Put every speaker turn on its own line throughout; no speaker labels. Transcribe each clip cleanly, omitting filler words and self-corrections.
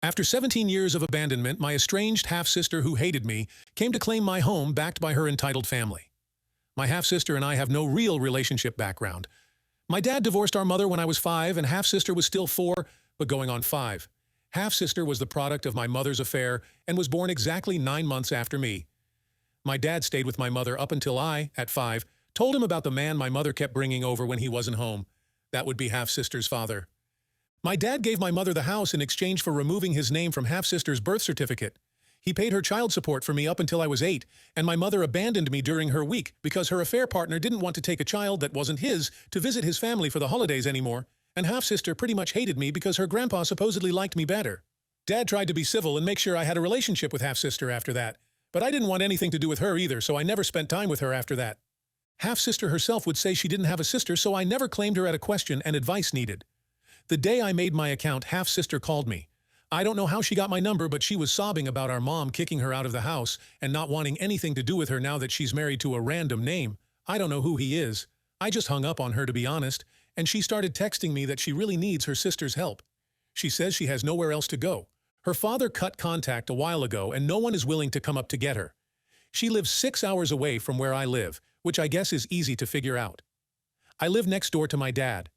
After 17 years of abandonment, my estranged half-sister who hated me came to claim my home backed by her entitled family. My half-sister and I have no real relationship background. My dad divorced our mother when I was 5 and half-sister was still 4, but going on 5. Half-sister was the product of my mother's affair and was born exactly 9 months after me. My dad stayed with my mother up until I, at 5, told him about the man my mother kept bringing over when he wasn't home. That would be half-sister's father. My dad gave my mother the house in exchange for removing his name from half-sister's birth certificate. He paid her child support for me up until I was 8, and my mother abandoned me during her week because her affair partner didn't want to take a child that wasn't his to visit his family for the holidays anymore, and half-sister pretty much hated me because her grandpa supposedly liked me better. Dad tried to be civil and make sure I had a relationship with half-sister after that, but I didn't want anything to do with her either, so I never spent time with her after that. Half-sister herself would say she didn't have a sister, so I never claimed her at a question and advice needed. The day I made my account, half-sister called me. I don't know how she got my number, but she was sobbing about our mom kicking her out of the house and not wanting anything to do with her now that she's married to a random name. I don't know who he is. I just hung up on her, to be honest, and she started texting me that she really needs her sister's help. She says she has nowhere else to go. Her father cut contact a while ago and no one is willing to come up to get her. She lives 6 hours away from where I live, which I guess is easy to figure out. I live next door to my dad.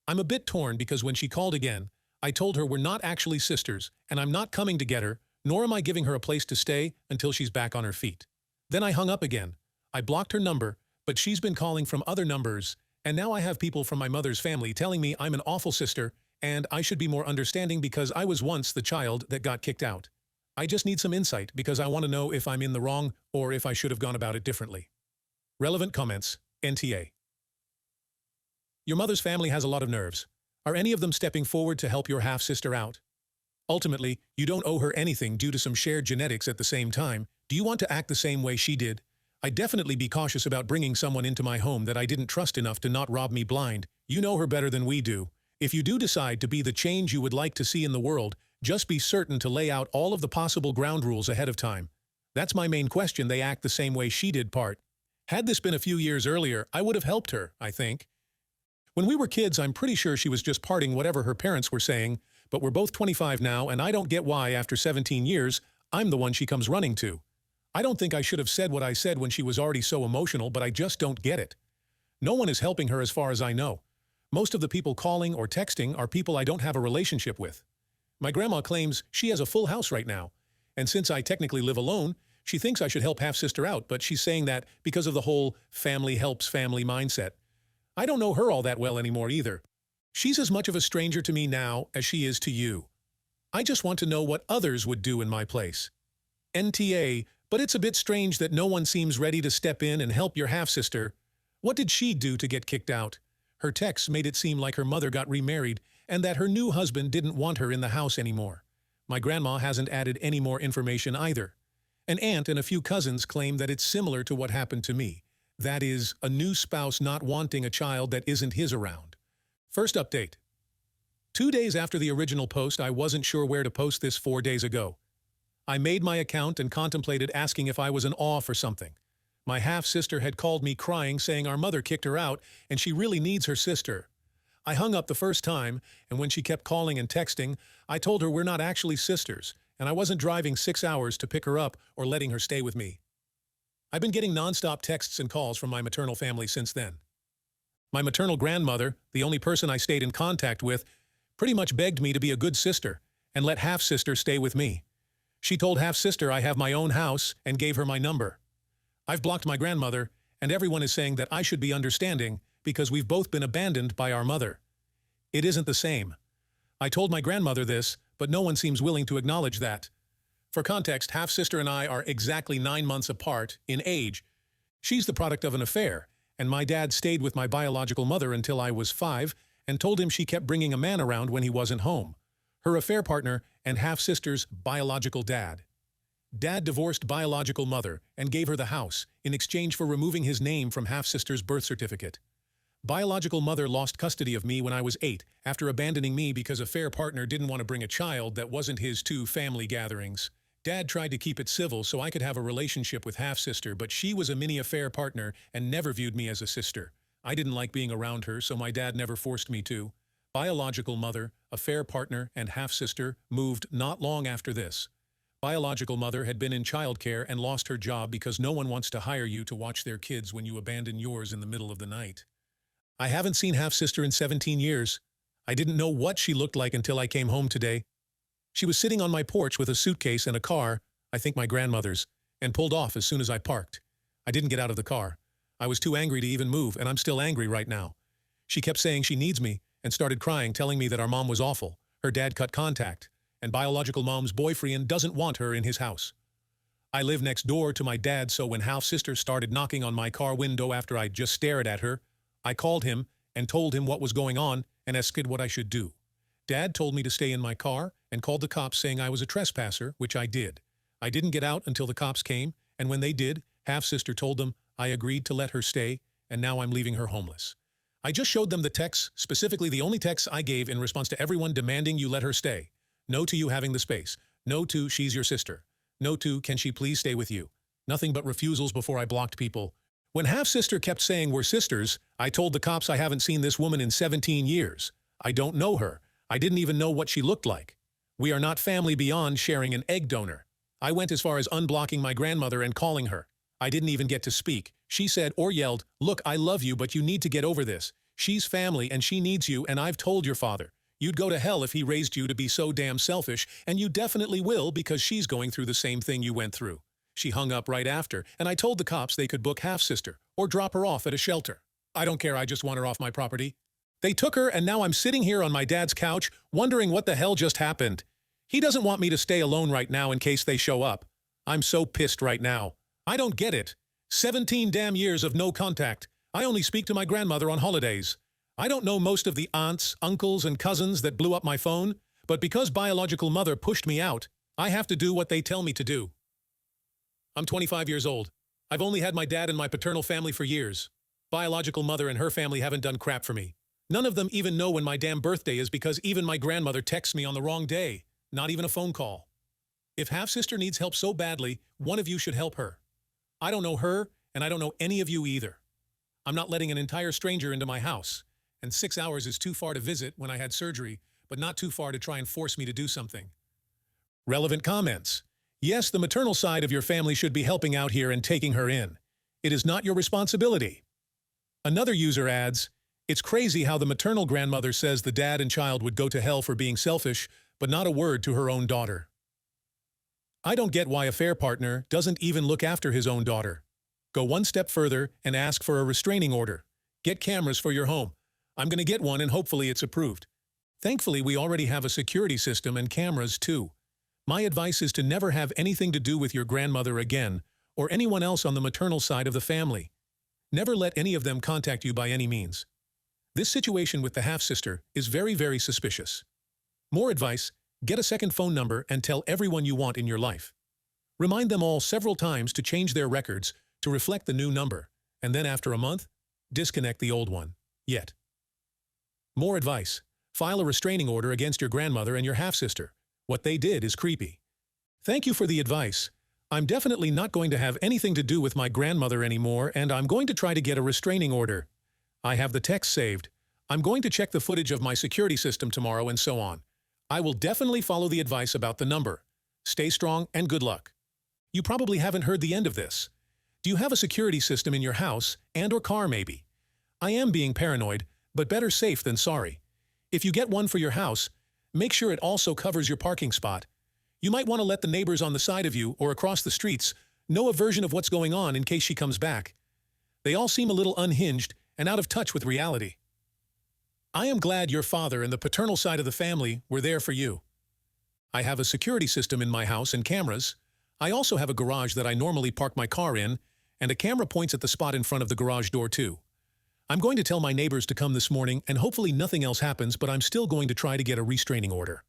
I'm a bit torn because when she called again, I told her we're not actually sisters and I'm not coming to get her, nor am I giving her a place to stay until she's back on her feet. Then I hung up again. I blocked her number, but she's been calling from other numbers, and now I have people from my mother's family telling me I'm an awful sister and I should be more understanding because I was once the child that got kicked out. I just need some insight because I want to know if I'm in the wrong or if I should have gone about it differently. Relevant comments, NTA. Your mother's family has a lot of nerves. Are any of them stepping forward to help your half-sister out? Ultimately, you don't owe her anything due to some shared genetics at the same time. Do you want to act the same way she did? I'd definitely be cautious about bringing someone into my home that I didn't trust enough to not rob me blind. You know her better than we do. If you do decide to be the change you would like to see in the world, just be certain to lay out all of the possible ground rules ahead of time. That's my main question. They act the same way she did part. Had this been a few years earlier, I would have helped her, I think. When we were kids, I'm pretty sure she was just parting whatever her parents were saying, but we're both 25 now, and I don't get why, after 17 years, I'm the one she comes running to. I don't think I should have said what I said when she was already so emotional, but I just don't get it. No one is helping her as far as I know. Most of the people calling or texting are people I don't have a relationship with. My grandma claims she has a full house right now, and since I technically live alone, she thinks I should help half-sister out, but she's saying that because of the whole family helps family mindset. I don't know her all that well anymore either. She's as much of a stranger to me now as she is to you. I just want to know what others would do in my place. NTA, but it's a bit strange that no one seems ready to step in and help your half-sister. What did she do to get kicked out? Her texts made it seem like her mother got remarried and that her new husband didn't want her in the house anymore. My grandma hasn't added any more information either. An aunt and a few cousins claim that it's similar to what happened to me. That is, a new spouse not wanting a child that isn't his around. First update. 2 days after the original post, I wasn't sure where to post this 4 days ago. I made my account and contemplated asking if I was an off or something. My half-sister had called me crying, saying our mother kicked her out and she really needs her sister. I hung up the first time, and when she kept calling and texting, I told her we're not actually sisters, and I wasn't driving 6 hours to pick her up or letting her stay with me. I've been getting non-stop texts and calls from my maternal family since then. My maternal grandmother, the only person I stayed in contact with, pretty much begged me to be a good sister and let half-sister stay with me. She told half-sister I have my own house and gave her my number. I've blocked my grandmother, and everyone is saying that I should be understanding because we've both been abandoned by our mother. It isn't the same. I told my grandmother this, but no one seems willing to acknowledge that. For context, half-sister and I are exactly 9 months apart in age. She's the product of an affair, and my dad stayed with my biological mother until I was 5 and told him she kept bringing a man around when he wasn't home. Her affair partner and half-sister's biological dad. Dad divorced biological mother and gave her the house in exchange for removing his name from half-sister's birth certificate. Biological mother lost custody of me when I was 8 after abandoning me because affair partner didn't want to bring a child that wasn't his to family gatherings. Dad tried to keep it civil so I could have a relationship with half-sister, but she was a mini affair partner and never viewed me as a sister. I didn't like being around her, so my dad never forced me to. Biological mother, affair partner, and half-sister moved not long after this. Biological mother had been in childcare and lost her job because no one wants to hire you to watch their kids when you abandon yours in the middle of the night. I haven't seen half-sister in 17 years. I didn't know what she looked like until I came home today. She was sitting on my porch with a suitcase and a car, I think my grandmother's, and pulled off as soon as I parked. I didn't get out of the car. I was too angry to even move, and I'm still angry right now. She kept saying she needs me and started crying, telling me that our mom was awful. Her dad cut contact, and biological mom's boyfriend doesn't want her in his house. I live next door to my dad, so when half-sister started knocking on my car window after I just stared at her, I called him and told him what was going on and asked what I should do. Dad told me to stay in my car and called the cops saying I was a trespasser, which I did. I didn't get out until the cops came, and when they did, half-sister told them I agreed to let her stay, and now I'm leaving her homeless. I just showed them the texts, specifically the only texts I gave in response to everyone demanding you let her stay. No to you having the space. No to she's your sister. No to can she please stay with you. Nothing but refusals before I blocked people. When half-sister kept saying we're sisters, I told the cops I haven't seen this woman in 17 years. I don't know her. I didn't even know what she looked like. We are not family beyond sharing an egg donor. I went as far as unblocking my grandmother and calling her. I didn't even get to speak. She said or yelled, "Look, I love you, but you need to get over this. She's family and she needs you, and I've told your father. You'd go to hell if he raised you to be so damn selfish, and you definitely will because she's going through the same thing you went through." She hung up right after, and I told the cops they could book half-sister or drop her off at a shelter. I don't care, I just want her off my property. They took her, and now I'm sitting here on my dad's couch wondering what the hell just happened. He doesn't want me to stay alone right now in case they show up. I'm so pissed right now. I don't get it. 17 damn years of no contact. I only speak to my grandmother on holidays. I don't know most of the aunts, uncles, and cousins that blew up my phone, but because biological mother pushed me out, I have to do what they tell me to do. I'm 25 years old. I've only had my dad and my paternal family for years. Biological mother and her family haven't done crap for me. None of them even know when my damn birthday is because even my grandmother texts me on the wrong day, not even a phone call. If half-sister needs help so badly, one of you should help her. I don't know her, and I don't know any of you either. I'm not letting an entire stranger into my house, and 6 hours is too far to visit when I had surgery, but not too far to try and force me to do something. Relevant comments. Yes, the maternal side of your family should be helping out here and taking her in. It is not your responsibility. Another user adds, "It's crazy how the maternal grandmother says the dad and child would go to hell for being selfish, but not a word to her own daughter. I don't get why a fair partner doesn't even look after his own daughter. Go one step further and ask for a restraining order. Get cameras for your home. I'm going to get one and hopefully it's approved. Thankfully, we already have a security system and cameras too. My advice is to never have anything to do with your grandmother again or anyone else on the maternal side of the family. Never let any of them contact you by any means. This situation with the half-sister is very, very suspicious. More advice, get a second phone number and tell everyone you want in your life. Remind them all several times to change their records to reflect the new number, and then after a month, disconnect the old one. Yet. More advice, file a restraining order against your grandmother and your half-sister. What they did is creepy. Thank you for the advice. I'm definitely not going to have anything to do with my grandmother anymore, and I'm going to try to get a restraining order. I have the text saved. I'm going to check the footage of my security system tomorrow and so on. I will definitely follow the advice about the number. Stay strong and good luck. You probably haven't heard the end of this. Do you have a security system in your house and or car maybe? I am being paranoid, but better safe than sorry. If you get one for your house, make sure it also covers your parking spot. You might want to let the neighbors on the side of you or across the streets know a version of what's going on in case she comes back. They all seem a little unhinged and out of touch with reality. I am glad your father and the paternal side of the family were there for you. I have a security system in my house and cameras. I also have a garage that I normally park my car in, and a camera points at the spot in front of the garage door too. I'm going to tell my neighbors to come this morning and hopefully nothing else happens, but I'm still going to try to get a restraining order.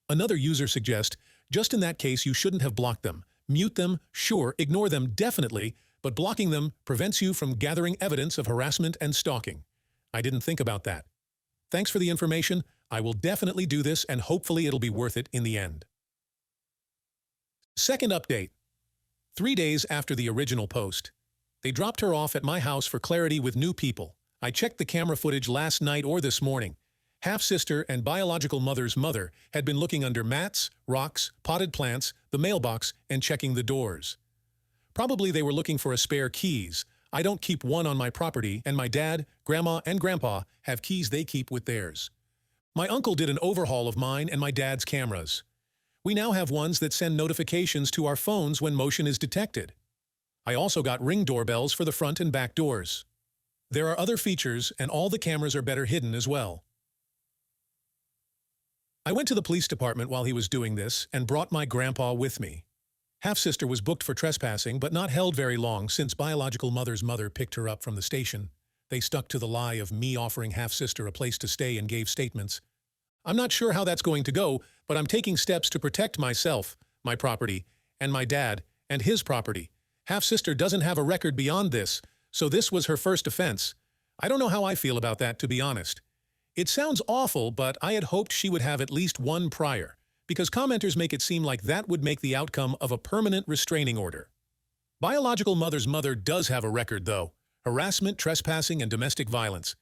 Another user suggests, just in that case you shouldn't have blocked them. Mute them, sure, ignore them definitely, but blocking them prevents you from gathering evidence of harassment and stalking. I didn't think about that. Thanks for the information. I will definitely do this and hopefully it'll be worth it in the end. Second update. 3 days after the original post. They dropped her off at my house for clarity with new people. I checked the camera footage last night or this morning, Half-sister and biological mother's mother had been looking under mats, rocks, potted plants, the mailbox, and checking the doors. Probably they were looking for a spare keys. I don't keep one on my property, and my dad, grandma, and grandpa have keys they keep with theirs. My uncle did an overhaul of mine and my dad's cameras. We now have ones that send notifications to our phones when motion is detected. I also got Ring doorbells for the front and back doors. There are other features, and all the cameras are better hidden as well. I went to the police department while he was doing this and brought my grandpa with me. Half-sister was booked for trespassing but not held very long since biological mother's mother picked her up from the station. They stuck to the lie of me offering half-sister a place to stay and gave statements. I'm not sure how that's going to go, but I'm taking steps to protect myself, my property, and my dad, and his property. Half-sister doesn't have a record beyond this, so this was her first offense. I don't know how I feel about that, to be honest. It sounds awful, but I had hoped she would have at least one prior, because commenters make it seem like that would make the outcome of a permanent restraining order. Biological mother's mother does have a record, though: harassment, trespassing, and domestic violence.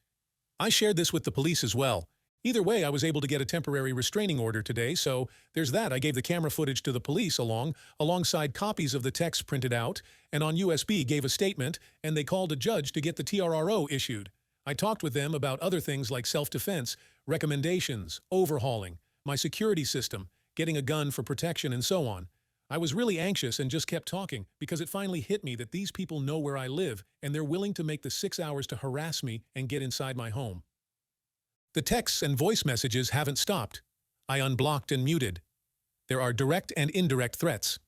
I shared this with the police as well. Either way, I was able to get a temporary restraining order today, so there's that. I gave the camera footage to the police alongside copies of the text printed out, and on USB gave a statement, and they called a judge to get the TRRO issued. I talked with them about other things like self-defense, recommendations, overhauling, my security system, getting a gun for protection, and so on. I was really anxious and just kept talking because it finally hit me that these people know where I live and they're willing to make the 6 hours to harass me and get inside my home. The texts and voice messages haven't stopped. I unblocked and muted. There are direct and indirect threats.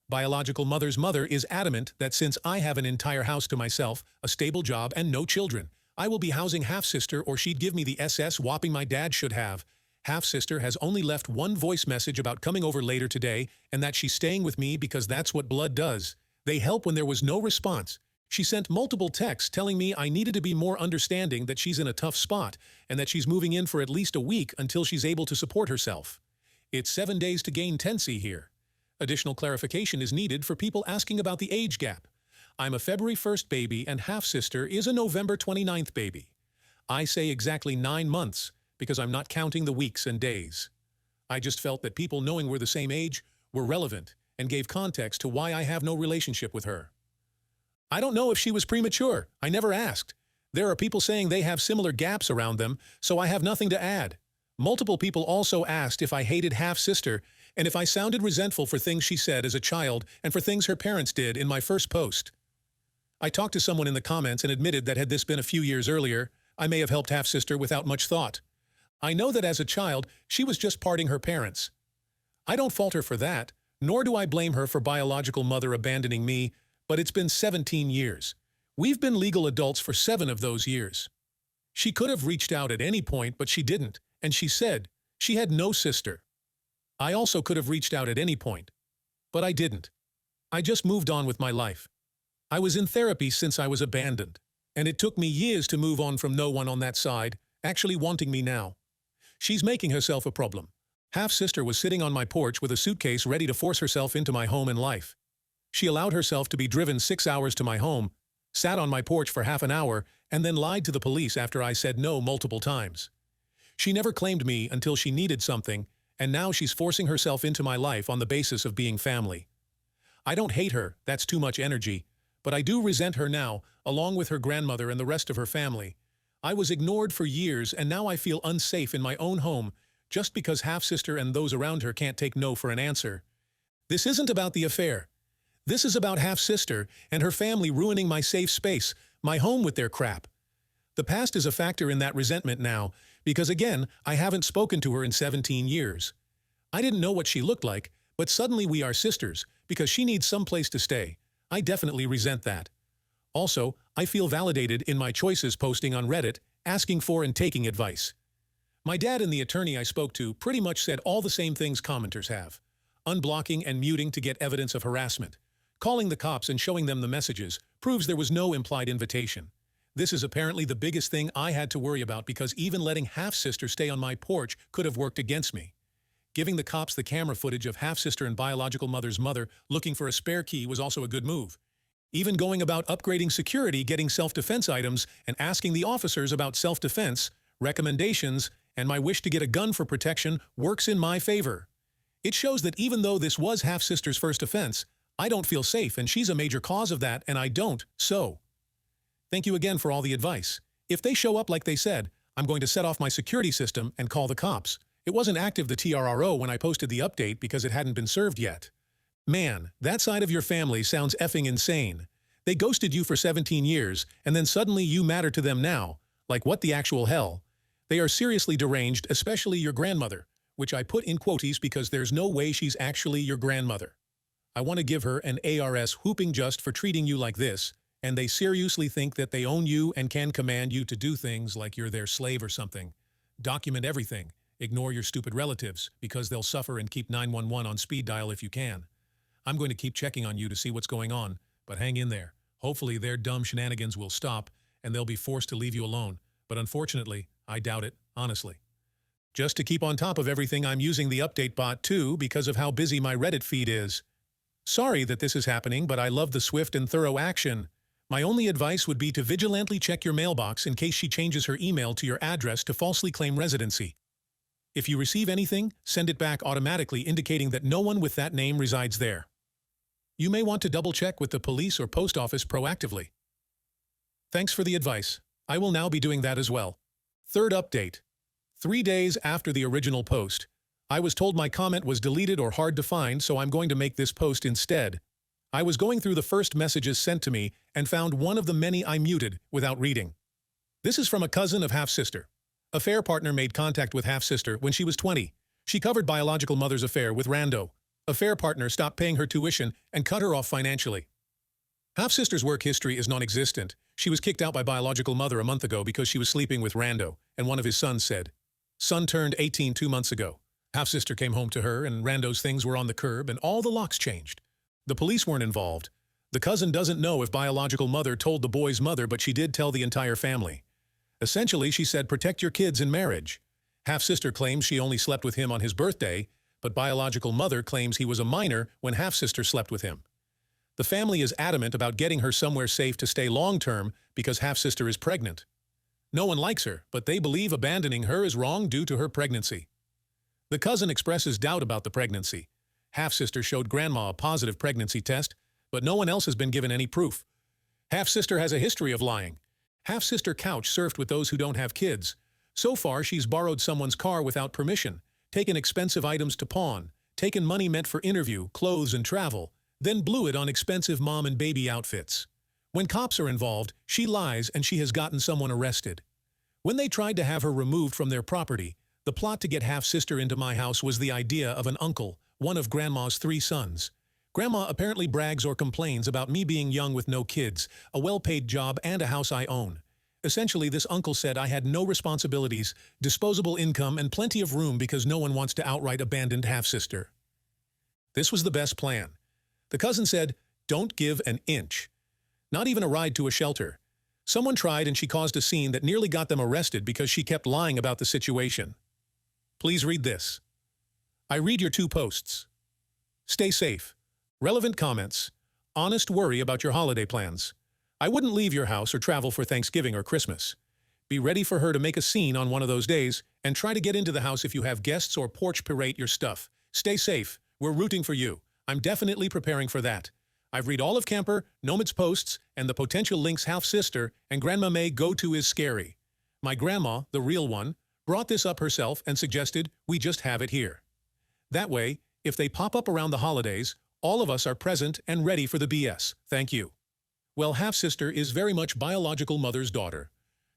Biological mother's mother is adamant that since I have an entire house to myself, a stable job, and no children, I will be housing half-sister or she'd give me the SS whopping my dad should have. Half-sister has only left one voice message about coming over later today and that she's staying with me because that's what blood does. They help when there was no response. She sent multiple texts telling me I needed to be more understanding that she's in a tough spot and that she's moving in for at least a week until she's able to support herself. It's 7 days to gain tenancy here. Additional clarification is needed for people asking about the age gap. I'm a February 1st baby and half-sister is a November 29th baby. I say exactly 9 months because I'm not counting the weeks and days. I just felt that people knowing we're the same age were relevant and gave context to why I have no relationship with her. I don't know if she was premature. I never asked. There are people saying they have similar gaps around them, so I have nothing to add. Multiple people also asked if I hated half-sister and if I sounded resentful for things she said as a child and for things her parents did in my first post. I talked to someone in the comments and admitted that had this been a few years earlier, I may have helped half-sister without much thought. I know that as a child, she was just parting her parents. I don't fault her for that, nor do I blame her for biological mother abandoning me, but it's been 17 years. We've been legal adults for 7 of those years. She could have reached out at any point, but she didn't, and she said she had no sister. I also could have reached out at any point, but I didn't. I just moved on with my life. I was in therapy since I was abandoned, and it took me years to move on from no one on that side, actually wanting me now. She's making herself a problem. Half-sister was sitting on my porch with a suitcase ready to force herself into my home and life. She allowed herself to be driven 6 hours to my home, sat on my porch for half an hour, and then lied to the police after I said no multiple times. She never claimed me until she needed something, and now she's forcing herself into my life on the basis of being family. I don't hate her, that's too much energy, but I do resent her now, along with her grandmother and the rest of her family. I was ignored for years, and now I feel unsafe in my own home just because half-sister and those around her can't take no for an answer. This isn't about the affair. This is about half-sister and her family ruining my safe space, my home with their crap. The past is a factor in that resentment now, because again, I haven't spoken to her in 17 years. I didn't know what she looked like, but suddenly we are sisters, because she needs some place to stay. I definitely resent that. Also, I feel validated in my choices posting on Reddit, asking for and taking advice. My dad and the attorney I spoke to pretty much said all the same things commenters have. Unblocking and muting to get evidence of harassment. Calling the cops and showing them the messages proves there was no implied invitation. This is apparently the biggest thing I had to worry about because even letting half-sister stay on my porch could have worked against me. Giving the cops the camera footage of half-sister and biological mother's mother looking for a spare key was also a good move. Even going about upgrading security, getting self-defense items, and asking the officers about self-defense, recommendations, and my wish to get a gun for protection works in my favor. It shows that even though this was half-sister's first offense, I don't feel safe and she's a major cause of that and I don't, so. Thank you again for all the advice. If they show up like they said, I'm going to set off my security system and call the cops. It wasn't active the TRRO when I posted the update because it hadn't been served yet. Man, that side of your family sounds effing insane. They ghosted you for 17 years, and then suddenly you matter to them now. Like what the actual hell? They are seriously deranged, especially your grandmother, which I put in quotes because there's no way she's actually your grandmother. I want to give her an ARS whooping just for treating you like this, and they seriously think that they own you and can command you to do things like you're their slave or something. Document everything. Ignore your stupid relatives, because they'll suffer, and keep 911 on speed dial if you can. I'm going to keep checking on you to see what's going on, but hang in there. Hopefully their dumb shenanigans will stop, and they'll be forced to leave you alone. But unfortunately, I doubt it, honestly. Just to keep on top of everything, I'm using the update bot too because of how busy my Reddit feed is. Sorry that this is happening, but I love the swift and thorough action. My only advice would be to vigilantly check your mailbox in case she changes her email to your address to falsely claim residency. If you receive anything, send it back automatically, indicating that no one with that name resides there. You may want to double-check with the police or post office proactively. Thanks for the advice. I will now be doing that as well. Third update. 3 days after the original post, I was told my comment was deleted or hard to find, so I'm going to make this post instead. I was going through the first messages sent to me and found one of the many I muted without reading. This is from a cousin of half-sister. Affair partner made contact with half-sister when she was 20. She covered biological mother's affair with rando. Affair partner stopped paying her tuition and cut her off financially. Half-sister's work history is non-existent. She was kicked out by biological mother a month ago because she was sleeping with rando, and one of his sons said, "Son turned 18 2 months ago. Half-sister came home to her and rando's things were on the curb and all the locks changed. The police weren't involved. The cousin doesn't know if biological mother told the boy's mother, but she did tell the entire family. Essentially, she said, protect your kids in marriage. Half-sister claims she only slept with him on his birthday, but biological mother claims he was a minor when half-sister slept with him. The family is adamant about getting her somewhere safe to stay long-term because half-sister is pregnant. No one likes her, but they believe abandoning her is wrong due to her pregnancy. The cousin expresses doubt about the pregnancy. Half-sister showed grandma a positive pregnancy test, but no one else has been given any proof. Half-sister has a history of lying. Half-sister couch surfed with those who don't have kids. So far, she's borrowed someone's car without permission, taken expensive items to pawn, taken money meant for interview, clothes, and travel, then blew it on expensive mom and baby outfits. When cops are involved, she lies and she has gotten someone arrested. When they tried to have her removed from their property, the plot to get half-sister into my house was the idea of an uncle, one of Grandma's 3 sons. Grandma apparently brags or complains about me being young with no kids, a well-paid job, and a house I own. Essentially, this uncle said I had no responsibilities, disposable income, and plenty of room because no one wants to outright abandon half-sister. This was the best plan. The cousin said, don't give an inch. Not even a ride to a shelter. Someone tried and she caused a scene that nearly got them arrested because she kept lying about the situation. Please read this. I read your 2 posts. Stay safe. Relevant comments. Honest worry about your holiday plans. I wouldn't leave your house or travel for Thanksgiving or Christmas. Be ready for her to make a scene on one of those days and try to get into the house if you have guests or porch parade your stuff. Stay safe. We're rooting for you. I'm definitely preparing for that. I've read all of Camper, Nomad's posts, and the potential links half-sister and Grandma May go to is scary. My grandma, the real one, brought this up herself and suggested we just have it here. That way, if they pop up around the holidays, all of us are present and ready for the BS. Thank you. Well, half-sister is very much biological mother's daughter.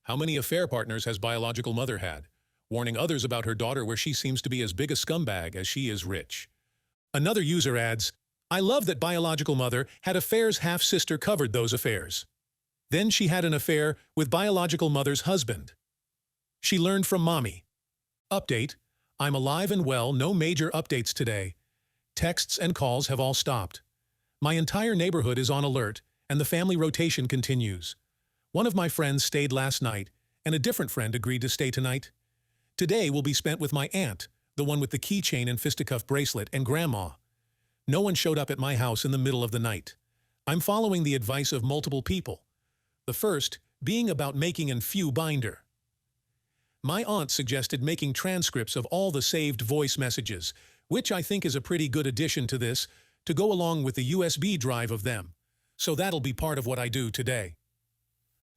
How many affair partners has biological mother had? Warning others about her daughter where she seems to be as big a scumbag as she is rich. Another user adds, I love that biological mother had affairs half-sister covered those affairs. Then she had an affair with biological mother's husband. She learned from mommy. Update, I'm alive and well, no major updates today. Texts and calls have all stopped. My entire neighborhood is on alert, and the family rotation continues. One of my friends stayed last night, and a different friend agreed to stay tonight. Today will be spent with my aunt, the one with the keychain and fisticuff bracelet, and Grandma. No one showed up at my house in the middle of the night. I'm following the advice of multiple people. The first being about making an few binder. My aunt suggested making transcripts of all the saved voice messages, which I think is a pretty good addition to this, to go along with the USB drive of them. So that'll be part of what I do today.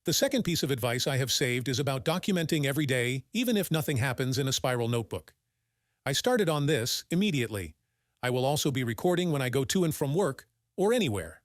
The second piece of advice I have saved is about documenting every day, even if nothing happens, in a spiral notebook. I started on this immediately. I will also be recording when I go to and from work or anywhere.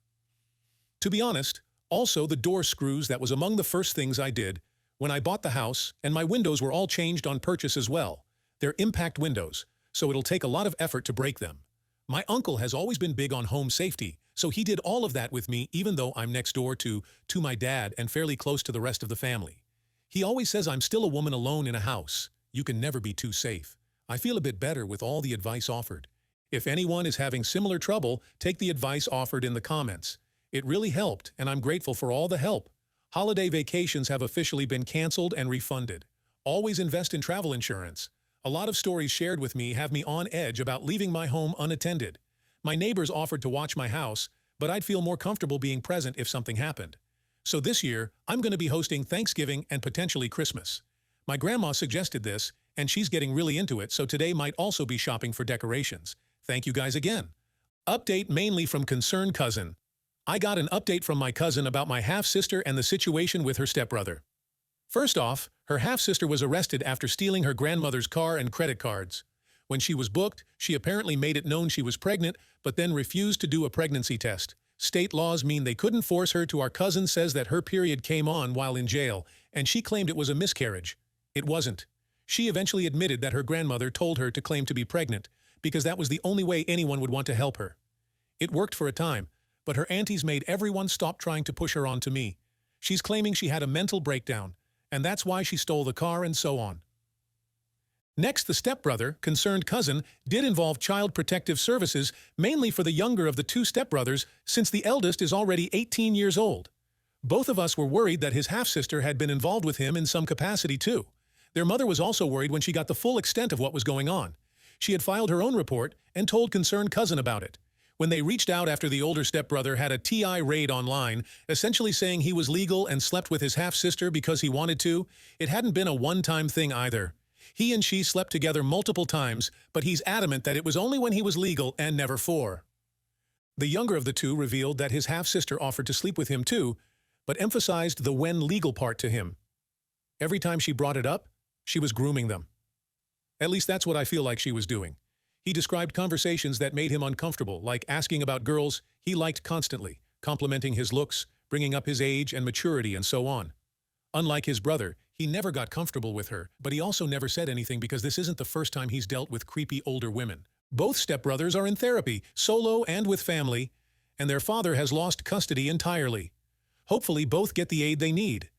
To be honest, also the door screws, that was among the first things I did when I bought the house, and my windows were all changed on purchase as well. They're impact windows, so it'll take a lot of effort to break them. My uncle has always been big on home safety, so he did all of that with me, even though I'm next door to my dad and fairly close to the rest of the family. He always says I'm still a woman alone in a house. You can never be too safe. I feel a bit better with all the advice offered. If anyone is having similar trouble, take the advice offered in the comments. It really helped, and I'm grateful for all the help. Holiday vacations have officially been canceled and refunded. Always invest in travel insurance. A lot of stories shared with me have me on edge about leaving my home unattended. My neighbors offered to watch my house, but I'd feel more comfortable being present if something happened. So this year, I'm going to be hosting Thanksgiving and potentially Christmas. My grandma suggested this, and she's getting really into it, so today might also be shopping for decorations. Thank you guys again. Update mainly from Concerned Cousin. I got an update from my cousin about my half-sister and the situation with her stepbrother. First off, her half-sister was arrested after stealing her grandmother's car and credit cards. When she was booked, she apparently made it known she was pregnant, but then refused to do a pregnancy test. State laws mean they couldn't force her to. Our cousin says that her period came on while in jail, and she claimed it was a miscarriage. It wasn't. She eventually admitted that her grandmother told her to claim to be pregnant, because that was the only way anyone would want to help her. It worked for a time, but her aunties made everyone stop trying to push her on to me. She's claiming she had a mental breakdown, and that's why she stole the car and so on. Next, the stepbrother, Concerned Cousin, did involve Child Protective Services, mainly for the younger of the two stepbrothers, since the eldest is already 18 years old. Both of us were worried that his half-sister had been involved with him in some capacity too. Their mother was also worried when she got the full extent of what was going on. She had filed her own report and told Concerned Cousin about it. When they reached out after the older stepbrother had a TI raid online, essentially saying he was legal and slept with his half-sister because he wanted to, it hadn't been a one-time thing either. He and she slept together multiple times, but he's adamant that it was only when he was legal and never for. The younger of the two revealed that his half-sister offered to sleep with him too, but emphasized the when legal part to him. Every time she brought it up, she was grooming them. At least that's what I feel like she was doing. He described conversations that made him uncomfortable, like asking about girls he liked constantly, complimenting his looks, bringing up his age and maturity, and so on. Unlike his brother, he never got comfortable with her, but he also never said anything because this isn't the first time he's dealt with creepy older women. Both stepbrothers are in therapy, solo and with family, and their father has lost custody entirely. Hopefully both get the aid they need.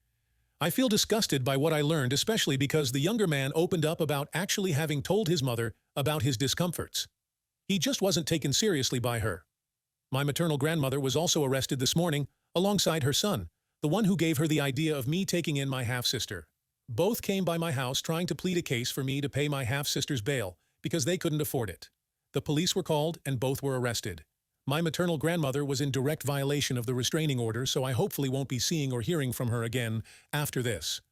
I feel disgusted by what I learned, especially because the younger man opened up about actually having told his mother about his discomforts. He just wasn't taken seriously by her. My maternal grandmother was also arrested this morning, alongside her son, the one who gave her the idea of me taking in my half-sister. Both came by my house trying to plead a case for me to pay my half-sister's bail because they couldn't afford it. The police were called and both were arrested. My maternal grandmother was in direct violation of the restraining order, so I hopefully won't be seeing or hearing from her again after this.